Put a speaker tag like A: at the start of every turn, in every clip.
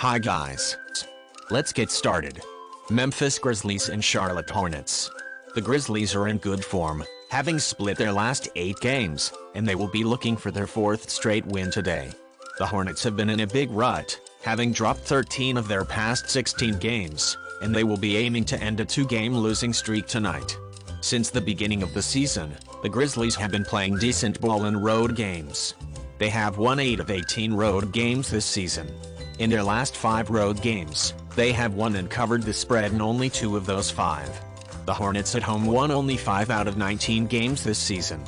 A: Hi guys. Let's get started. Memphis Grizzlies and Charlotte Hornets. The Grizzlies are in good form, having split their last 8 games, and they will be looking for their 4th straight win today. The Hornets have been in a big rut, having dropped 13 of their past 16 games, and they will be aiming to end a 2-game losing streak tonight. Since the beginning of the season, the Grizzlies have been playing decent ball in road games. They have won 8 of 18 road games this season. In their last 5 road games, they have won and covered the spread in only 2 of those 5. The Hornets at home won only 5 out of 19 games this season.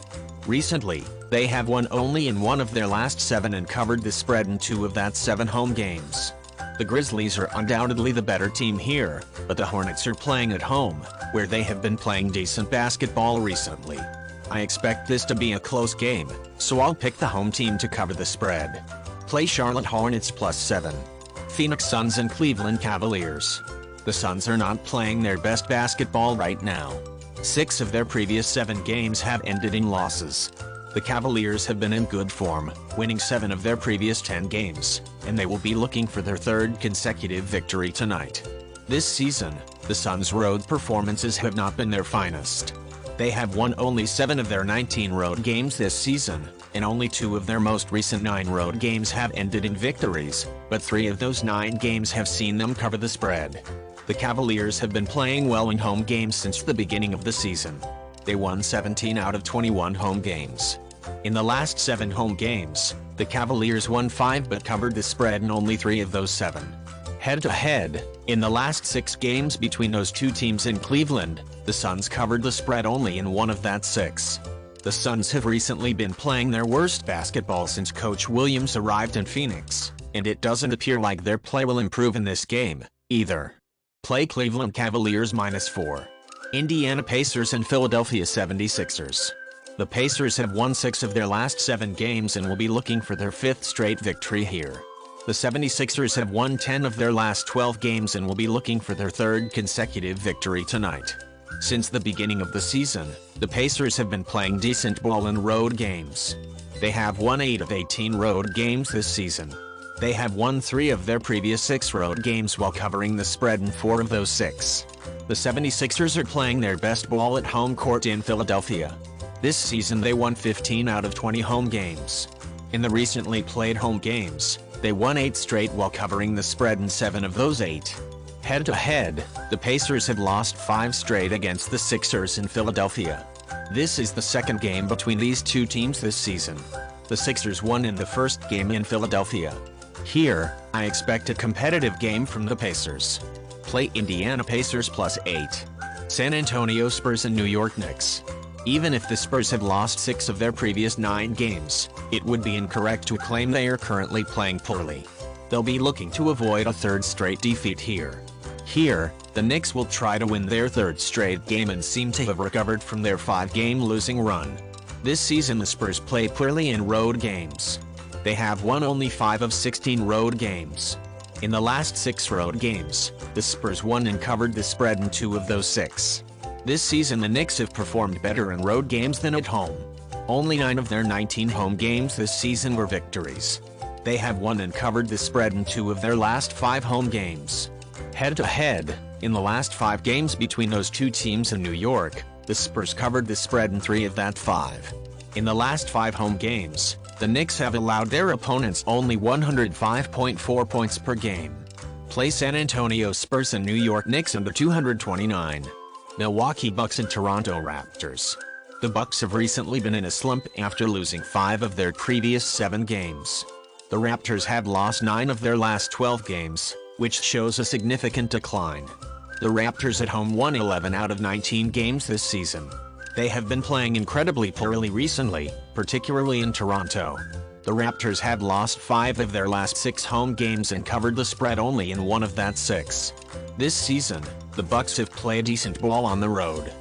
A: Recently, they have won only in 1 of their last 7 and covered the spread in 2 of that 7 home games. The Grizzlies are undoubtedly the better team here, but the Hornets are playing at home, where they have been playing decent basketball recently. I expect this to be a close game, so I'll pick the home team to cover the spread. Play Charlotte Hornets +7. Phoenix Suns and Cleveland Cavaliers. The Suns are not playing their best basketball right now. 6 of their previous 7 games have ended in losses. The Cavaliers have been in good form, winning 7 of their previous 10 games, and they will be looking for their 3rd consecutive victory tonight. This season, the Suns' road performances have not been their finest. They have won only 7 of their 19 road games this season, and only 2 of their most recent 9 road games have ended in victories, but 3 of those 9 games have seen them cover the spread. The Cavaliers have been playing well in home games since the beginning of the season. They won 17 out of 21 home games. In the last 7 home games, the Cavaliers won 5 but covered the spread in only 3 of those 7. Head-to-head, in the last 6 games between those 2 teams in Cleveland, the Suns covered the spread only in 1 of that 6. The Suns have recently been playing their worst basketball since Coach Williams arrived in Phoenix, and it doesn't appear like their play will improve in this game, either. Play Cleveland Cavaliers -4. Indiana Pacers and Philadelphia 76ers. The Pacers have won 6 of their last 7 games and will be looking for their 5th straight victory here. The 76ers have won 10 of their last 12 games and will be looking for their 3rd consecutive victory tonight. Since the beginning of the season, the Pacers have been playing decent ball in road games. They have won 8 of 18 road games this season. They have won 3 of their previous 6 road games while covering the spread in 4 of those 6. The 76ers are playing their best ball at home court in Philadelphia. This season they won 15 out of 20 home games. In the recently played home games, they won 8 straight while covering the spread in 7 of those 8. Head-to-head, the Pacers have lost 5 straight against the Sixers in Philadelphia. This is the 2nd game between these 2 teams this season. The Sixers won in the first game in Philadelphia. Here, I expect a competitive game from the Pacers. Play Indiana Pacers +8. San Antonio Spurs and New York Knicks. Even if the Spurs have lost 6 of their previous 9 games, it would be incorrect to claim they are currently playing poorly. They'll be looking to avoid a 3rd straight defeat here. Here, the Knicks will try to win their 3rd straight game and seem to have recovered from their 5-game losing run. This season the Spurs play poorly in road games. They have won only 5 of 16 road games. In the last 6 road games, the Spurs won and covered the spread in 2 of those 6. This season the Knicks have performed better in road games than at home. Only 9 of their 19 home games this season were victories. They have won and covered the spread in 2 of their last 5 home games. Head-to-head, in the last 5 games between those 2 teams in New York, the Spurs covered the spread in 3 of that 5. In the last 5 home games, the Knicks have allowed their opponents only 105.4 points per game. Play San Antonio Spurs and New York Knicks under 229. Milwaukee Bucks and Toronto Raptors. The Bucks have recently been in a slump after losing 5 of their previous 7 games. The Raptors have lost 9 of their last 12 games, which shows a significant decline. The Raptors at home won 11 out of 19 games this season. They have been playing incredibly poorly recently, particularly in Toronto. The Raptors have lost 5 of their last 6 home games and covered the spread only in 1 of that 6. This season, the Bucks have played decent ball on the road.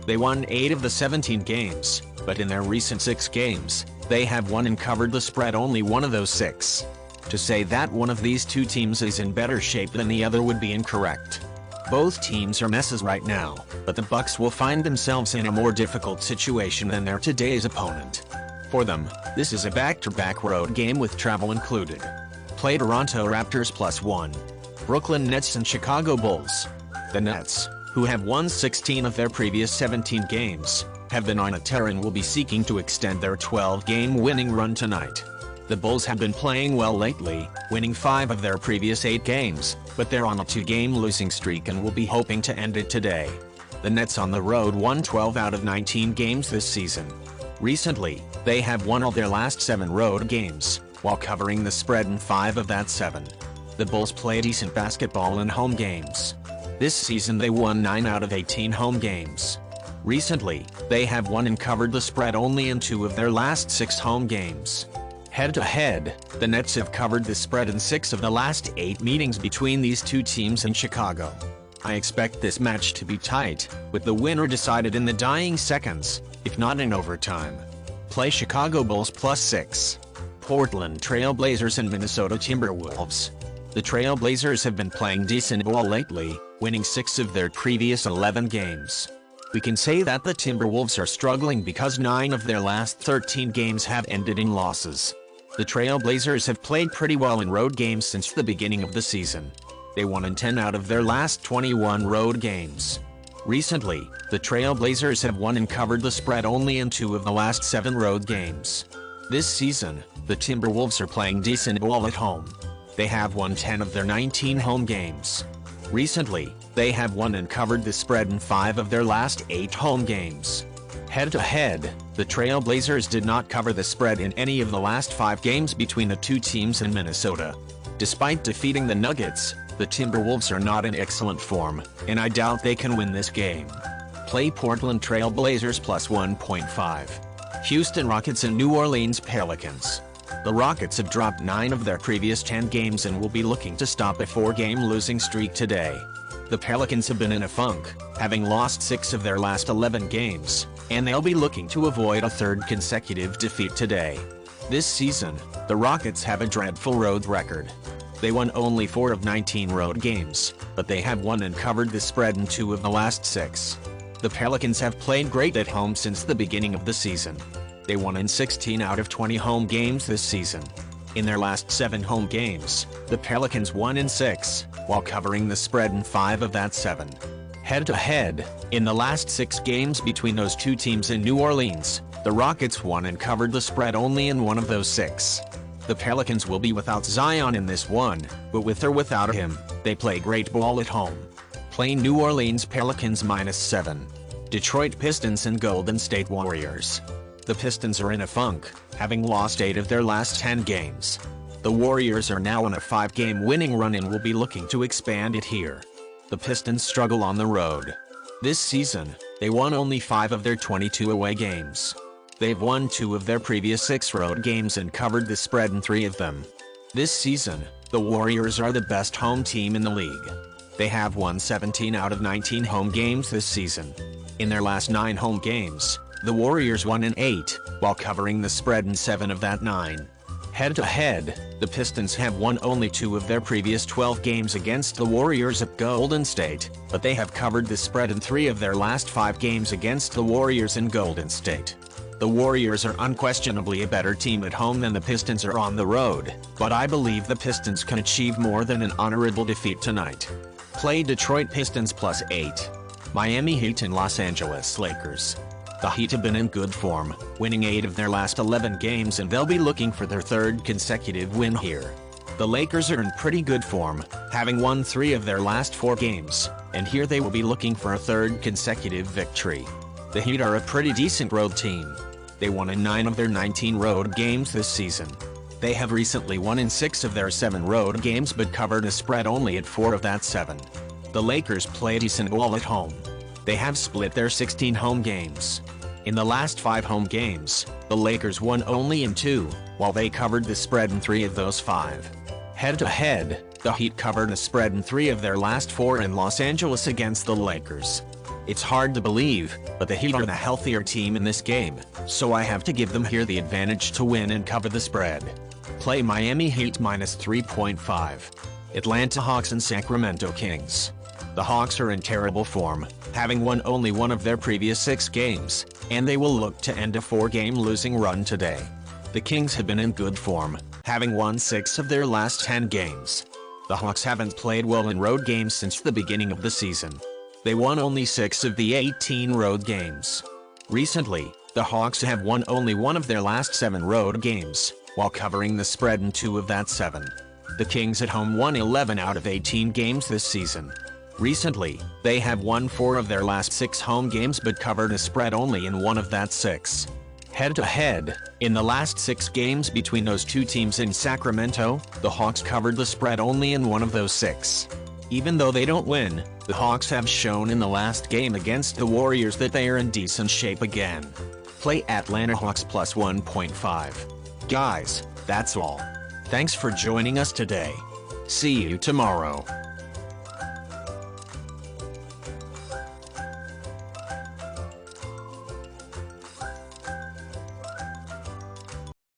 A: They won 8 of the 17 games, but in their recent 6 games, they have won and covered the spread only 1 of those 6. To say that one of these 2 teams is in better shape than the other would be incorrect. Both teams are messes right now, but the Bucks will find themselves in a more difficult situation than their today's opponent. For them, this is a back-to-back road game with travel included. play Toronto Raptors +1. Brooklyn Nets and Chicago Bulls. The Nets, who have won 16 of their previous 17 games, have been on a tear and will be seeking to extend their 12-game winning run tonight. The Bulls have been playing well lately, winning 5 of their previous 8 games, but they're on a 2-game losing streak and will be hoping to end it today. The Nets on the road won 12 out of 19 games this season. Recently, they have won all their last 7 road games, while covering the spread in 5 of that 7. The Bulls play decent basketball in home games. This season they won 9 out of 18 home games. Recently, they have won and covered the spread only in 2 of their last 6 home games. Head-to-head, the Nets have covered the spread in 6 of the last 8 meetings between these two teams in Chicago. I expect this match to be tight, with the winner decided in the dying seconds, if not in overtime. Play Chicago Bulls +6. Portland Trailblazers and Minnesota Timberwolves. The Trailblazers have been playing decent ball lately, winning 6 of their previous 11 games. We can say that the Timberwolves are struggling because 9 of their last 13 games have ended in losses. The Trailblazers have played pretty well in road games since the beginning of the season. They won in 10 out of their last 21 road games. Recently, the Trailblazers have won and covered the spread only in 2 of the last 7 road games. This season, the Timberwolves are playing decent ball at home. They have won 10 of their 19 home games. Recently, they have won and covered the spread in 5 of their last 8 home games. Head-to-head, the Trailblazers did not cover the spread in any of the last 5 games between the two teams in Minnesota. Despite defeating the Nuggets, the Timberwolves are not in excellent form, and I doubt they can win this game. Play Portland Trailblazers +1.5. Houston Rockets and New Orleans Pelicans. The Rockets have dropped 9 of their previous 10 games and will be looking to stop a 4-game losing streak today. The Pelicans have been in a funk, having lost 6 of their last 11 games, and they'll be looking to avoid a 3rd consecutive defeat today. This season, the Rockets have a dreadful road record. They won only 4 of 19 road games, but they have won and covered the spread in 2 of the last 6. The Pelicans have played great at home since the beginning of the season. They won in 16 out of 20 home games this season. In their last 7 home games, the Pelicans won in 6, while covering the spread in 5 of that 7. Head-to-head, in the last 6 games between those two teams in New Orleans, the Rockets won and covered the spread only in 1 of those 6. The Pelicans will be without Zion in this one, but with or without him, they play great ball at home. Play New Orleans Pelicans -7. Detroit Pistons and Golden State Warriors. The Pistons are in a funk, having lost 8 of their last 10 games. The Warriors are now on a 5-game winning run and will be looking to expand it here. The Pistons struggle on the road. This season, they won only 5 of their 22 away games. They've won 2 of their previous 6 road games and covered the spread in 3 of them. This season, the Warriors are the best home team in the league. They have won 17 out of 19 home games this season. In their last 9 home games, the Warriors won in 8, while covering the spread in 7 of that 9. Head-to-head, the Pistons have won only 2 of their previous 12 games against the Warriors at Golden State, but they have covered the spread in 3 of their last 5 games against the Warriors in Golden State. The Warriors are unquestionably a better team at home than the Pistons are on the road, but I believe the Pistons can achieve more than an honorable defeat tonight. Play Detroit Pistons +8. Miami Heat and Los Angeles Lakers. The Heat have been in good form, winning 8 of their last 11 games and they'll be looking for their 3rd consecutive win here. The Lakers are in pretty good form, having won 3 of their last 4 games, and here they will be looking for a 3rd consecutive victory. The Heat are a pretty decent road team. They won in 9 of their 19 road games this season. They have recently won in 6 of their 7 road games but covered a spread only at 4 of that 7. The Lakers play decent ball at home. They have split their 16 home games. In the last 5 home games, the Lakers won only in 2, while they covered the spread in 3 of those 5. Head-to-head, the Heat covered a spread in 3 of their last 4 in Los Angeles against the Lakers. It's hard to believe, but the Heat are the healthier team in this game, so I have to give them here the advantage to win and cover the spread. Play Miami Heat -3.5. Atlanta Hawks and Sacramento Kings. The Hawks are in terrible form, having won only 1 of their previous 6 games, and they will look to end a 4-game losing run today. The Kings have been in good form, having won 6 of their last 10 games. The Hawks haven't played well in road games since the beginning of the season. They won only 6 of the 18 road games. Recently, the Hawks have won only 1 of their last 7 road games, while covering the spread in 2 of that 7. The Kings at home won 11 out of 18 games this season. Recently, they have won 4 of their last 6 home games but covered a spread only in 1 of that 6. Head-to-head, in the last 6 games between those two teams in Sacramento, the Hawks covered the spread only in 1 of those 6. Even though they don't win, the Hawks have shown in the last game against the Warriors that they are in decent shape again. Play Atlanta Hawks plus 1.5. Guys, that's all. Thanks for joining us today. See you tomorrow.